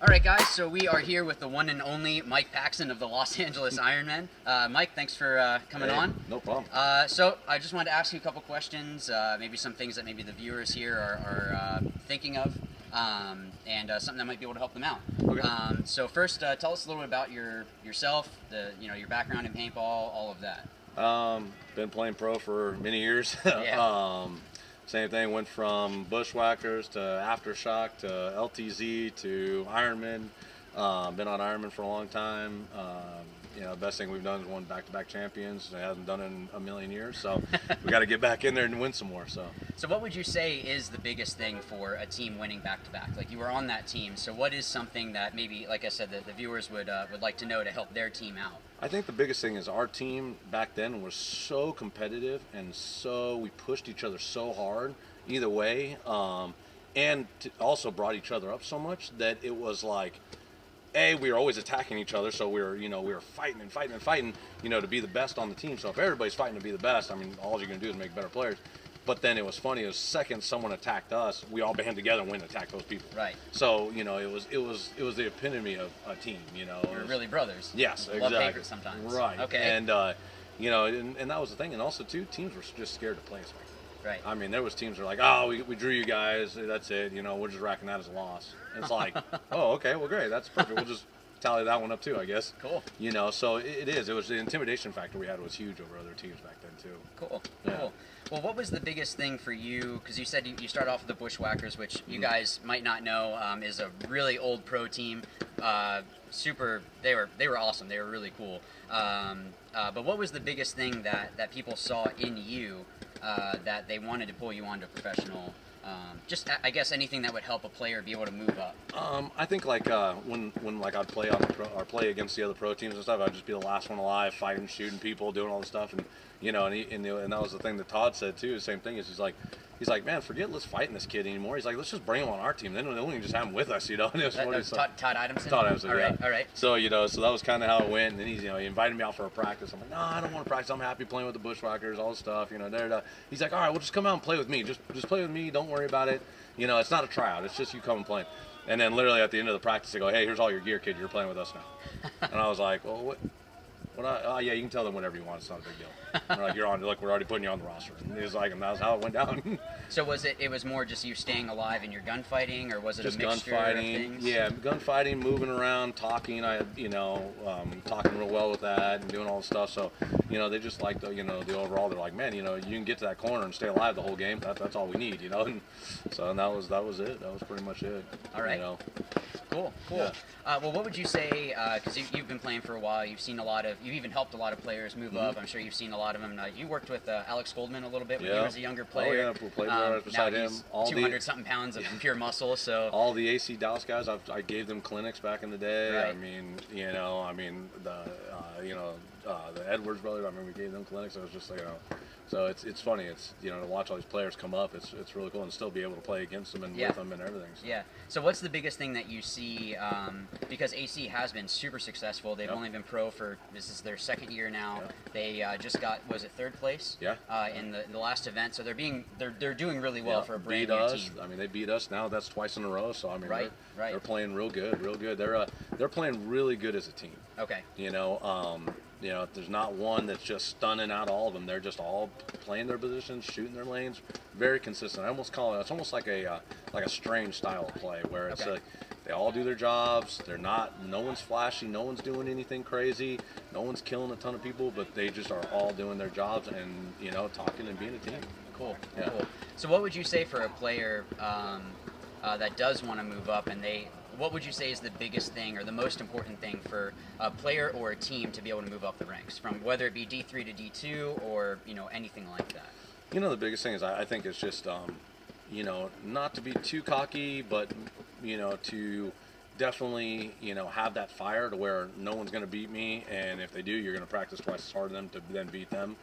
right, guys, so we are here with the one and only Mike Paxson of the Los Angeles Ironmen. Mike, thanks for coming on. No problem. So I just wanted to ask you a couple questions, maybe some things that maybe the viewers here are thinking of, and something that might be able to help them out. Okay. So first, tell us a little bit about yourself, your background in paintball, all of that. Been playing pro for many years. Yeah. Same thing, went from bushwhackers to aftershock to LTZ to Ironman. Been on Ironman for a long time. The best thing we've done is won back-to-back champions. It hasn't done it in a million years, so we got to get back in there and win some more. So what would you say is the biggest thing for a team winning back-to-back? Like, you were on that team, so what is something that maybe, like I said, that the viewers would like to know to help their team out? I think the biggest thing is our team back then was so competitive, and so we pushed each other so hard either way, and also brought each other up so much that it was like, we were always attacking each other, so we were fighting and fighting and fighting, to be the best on the team. So if everybody's fighting to be the best, I mean, all you're gonna do is make better players. But then it was funny. The second someone attacked us, we all band together and went and attacked those people. That was the epitome of a team. We're really brothers. Yes, Love exactly. papers sometimes. Right. Okay. And and that was the thing. And also too, teams were just scared to play us. Right. I mean, there was teams that were like, oh, we drew you guys. That's it. We're just racking that as a loss. And it's like, oh, okay, well, great. That's perfect. We'll just tally that one up too, I guess. Cool. So it is. It was the intimidation factor we had was huge over other teams back then too. Cool. Yeah. Cool. Well, what was the biggest thing for you? Because you said you started off with the Bushwhackers, which you guys might not know is a really old pro team. They were awesome. They were really cool. But what was the biggest thing that people saw in you that they wanted to pull you onto professional? I guess anything that would help a player be able to move up. I think when I'd play on or play against the other pro teams and stuff, I'd just be the last one alive, fighting, shooting people, doing all this stuff, and and that was the thing that Todd said too. The same thing is he's like, man, forget let's fighting this kid anymore. He's like, let's just bring him on our team. Then we can just have him with us, And it was Todd Adamson. Todd Adamson. All right. Yeah. All right. So so that was kind of how it went. And then he invited me out for a practice. I'm like, no, I don't want to practice. I'm happy playing with the Bushwhackers, all this stuff. He's like, all right, well, just come out and play with me. Just play with me. Don't worry about it. It's not a tryout. It's just you come and play. And then literally at the end of the practice, they go, hey, here's all your gear, kid. You're playing with us now. And I was like, well, what? Yeah, you can tell them whenever you want. It's not a big deal. They're like, you're on. Look, we're already putting you on the roster. And he was like, and that was how it went down. So it was more just you staying alive in your gunfighting, or was it just a mixture gunfighting? Of things? Yeah, gunfighting, moving around, talking. I had, talking real well with that and doing all the stuff. So, they just like the overall. They're like, man, you can get to that corner and stay alive the whole game. That's all we need, And so that was it. That was pretty much it. All right. Cool. Yeah. Well, what would you say? Because you've been playing for a while, you've even helped a lot of players move up. I'm sure you've seen a lot of them. You worked with Alex Goldman a little bit when he was a younger player. Oh yeah, we played right beside him. 200-something pounds of pure muscle. So all the AC Dallas guys, I gave them clinics back in the day. Right. The Edwards brothers, I remember we gave them clinics. It was just so it's funny. It's to watch all these players come up. It's really cool and still be able to play against them and with them and everything. So. Yeah. So what's the biggest thing that you see? Because AC has been super successful. They've only been pro for this is their second year now. Yep. They just got third place. Yeah. In the last event, so they're doing really well for a brand new team. I mean, they beat us now. That's twice in a row. So I mean, they're playing real good, real good. They're playing really good as a team. Okay. There's not one that's just stunning out all of them. They're just all playing their positions, shooting their lanes, very consistent. I almost call it's almost like a strange style of play where it's like they all do their jobs. No one's flashy, no one's doing anything crazy, no one's killing a ton of people, but they just are all doing their jobs and talking and being a team. Cool. Yeah. Cool. So what would you say for a player that does want to move up what would you say is the biggest thing or the most important thing for a player or a team to be able to move up the ranks, from whether it be D3 to D2 or anything like that? The biggest thing is I think it's just not to be too cocky, but to definitely have that fire to where no one's going to beat me, and if they do, you're going to practice twice as hard as them to then beat them.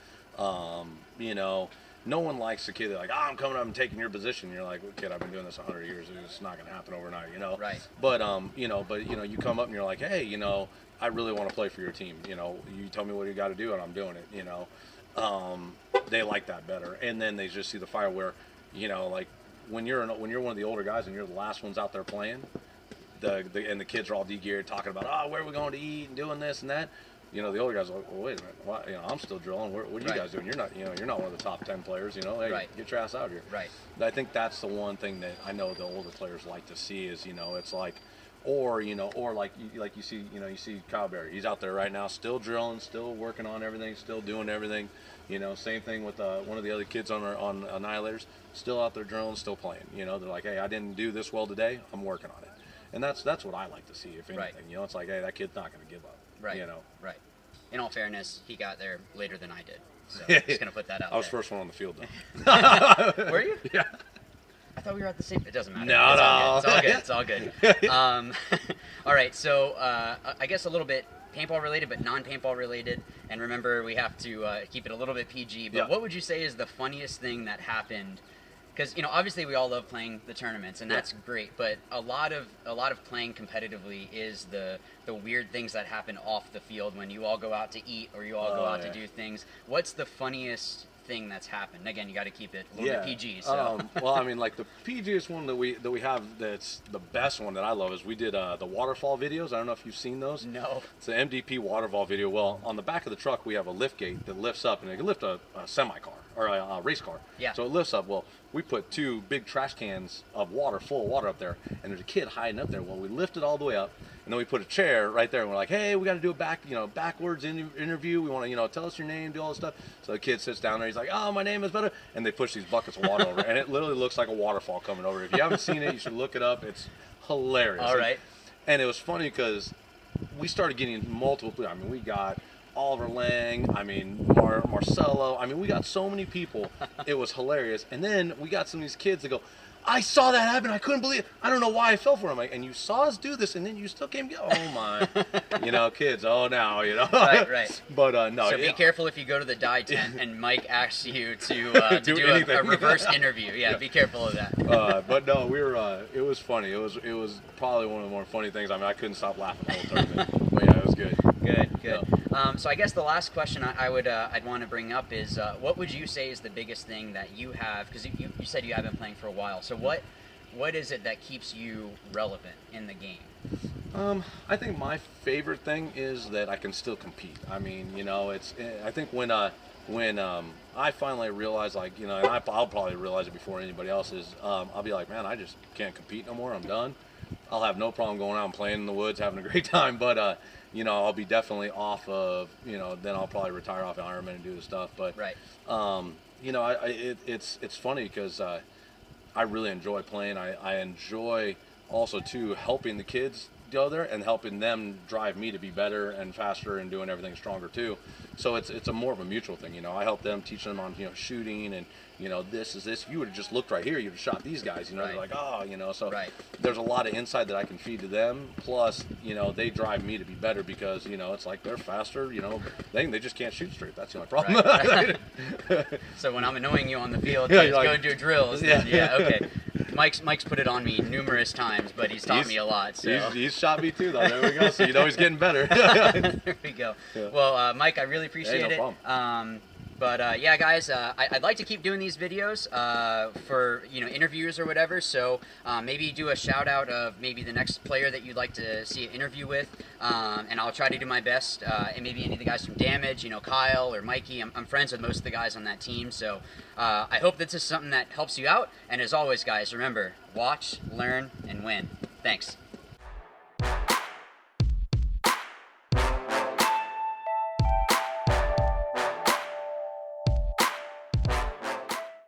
No one likes a kid that's like, I'm coming up and taking your position. You're like, well, kid, I've been doing this 100 years. It's not going to happen overnight, Right. But you come up and you're like, hey, I really want to play for your team. You tell me what you got to do and I'm doing it. They like that better. And then they just see the fire where, like when you're one of the older guys and you're the last ones out there playing, the kids are all de-geared, talking about, oh, where are we going to eat and doing this and that. You know, the older guys are like, well, wait a minute, why, you know, I'm still drilling. What are you guys doing? You're not, you know, you're not one of the top 10 players. You know, hey, get your ass out here. Right. I think that's the one thing that I know the older players like to see is, you know, it's like, or you know, or like you see, you know, you see Kyle Berry. He's out there right now, still drilling, still working on everything, still doing everything. You know, same thing with one of the other kids on Annihilators, still out there drilling, still playing. You know, they're like, hey, I didn't do this well today. I'm working on it, and that's what I like to see. If anything, you know, it's like, hey, that kid's not going to give up. Right. You know. Right. In all fairness, he got there later than I did, so just going to put that out. I was there. first one on the field though. Were you? Yeah. I thought we were at the same. It doesn't matter. No, it's all good. It's all good. It's all good. All right. So I guess a little bit paintball related, but non-paintball related. And remember, we have to keep it a little bit PG. But what would you say is the funniest thing that happened? Because, you know, obviously we all love playing the tournaments, and that's great. But a lot of playing competitively is the weird things that happen off the field when you all go out to eat or you all go out to do things. What's the funniest thing that's happened? Again, you got to keep it a little bit PG. So. Well, I mean, like the PGest one that we have that's the best one that I love is we did the waterfall videos. I don't know if you've seen those. No. It's an MDP waterfall video. Well, on the back of the truck we have a lift gate that lifts up, and it can lift a semi car or a race car. Yeah. So it lifts up. Well, we put 2 big trash cans of water, full of water up there, and there's a kid hiding up there. Well, we lift it all the way up, and then we put a chair right there, and we're like, hey, we got to do a backwards interview. We want to, you know, tell us your name, do all this stuff. So the kid sits down there. He's like, oh, my name is better, and they push these buckets of water over, and it literally looks like a waterfall coming over. If you haven't seen it, you should look it up. It's hilarious. All right. And it was funny because we started getting multiple. I mean, we got Oliver Lang, I mean, Marcelo. I mean, we got so many people. It was hilarious. And then we got some of these kids that go, I saw that happen. I couldn't believe it. I don't know why I fell for him. And you saw us do this, and then you still came. Oh my, you know, kids. Oh, now, you know. Right. But no. So be careful if you go to the die tent and Mike asks you to do a reverse interview. Yeah, be careful of that. But no, we were. It was funny. It was probably one of the more funny things. I mean, I couldn't stop laughing the whole tournament. But yeah, it was good. Good. Yeah. So I guess the last question I'd want to bring up is what would you say is the biggest thing that you have, because you said you have been playing for a while, so what is it that keeps you relevant in the game? I think my favorite thing is that I can still compete. I mean, you know, I think when I finally realized, like, you know, and I'll probably realize it before anybody else is, I'll be like, man, I just can't compete no more. I'm done. I'll have no problem going out and playing in the woods, having a great time, but you know, I'll be definitely off of, you know, then I'll probably retire off Ironman and do the stuff. But you know, it's funny because I really enjoy playing. I enjoy also too helping the kids go there and helping them drive me to be better and faster and doing everything stronger too. So it's a more of a mutual thing. You know, I help them, teach them on, you know, shooting and, you know, this is this. If you would have just looked right here, you'd have shot these guys. You know, they're like, oh, you know. So there's a lot of insight that I can feed to them. Plus, you know, they drive me to be better because, you know, it's like they're faster. You know, they just can't shoot straight. That's the only problem. So when I'm annoying you on the field, just go and do drills. Then, okay. Mike's put it on me numerous times, but he's taught me a lot. So. He's shot me too, though. There we go. So you know he's getting better. There we go. Yeah. Well, Mike, I really appreciate it. Problem. But yeah, guys, I'd like to keep doing these videos for, you know, interviews or whatever. So maybe do a shout out of maybe the next player that you'd like to see an interview with, and I'll try to do my best. And maybe any of the guys from Damage, you know, Kyle or Mikey. I'm friends with most of the guys on that team, so I hope this is something that helps you out. And as always, guys, remember, watch, learn, and win. Thanks.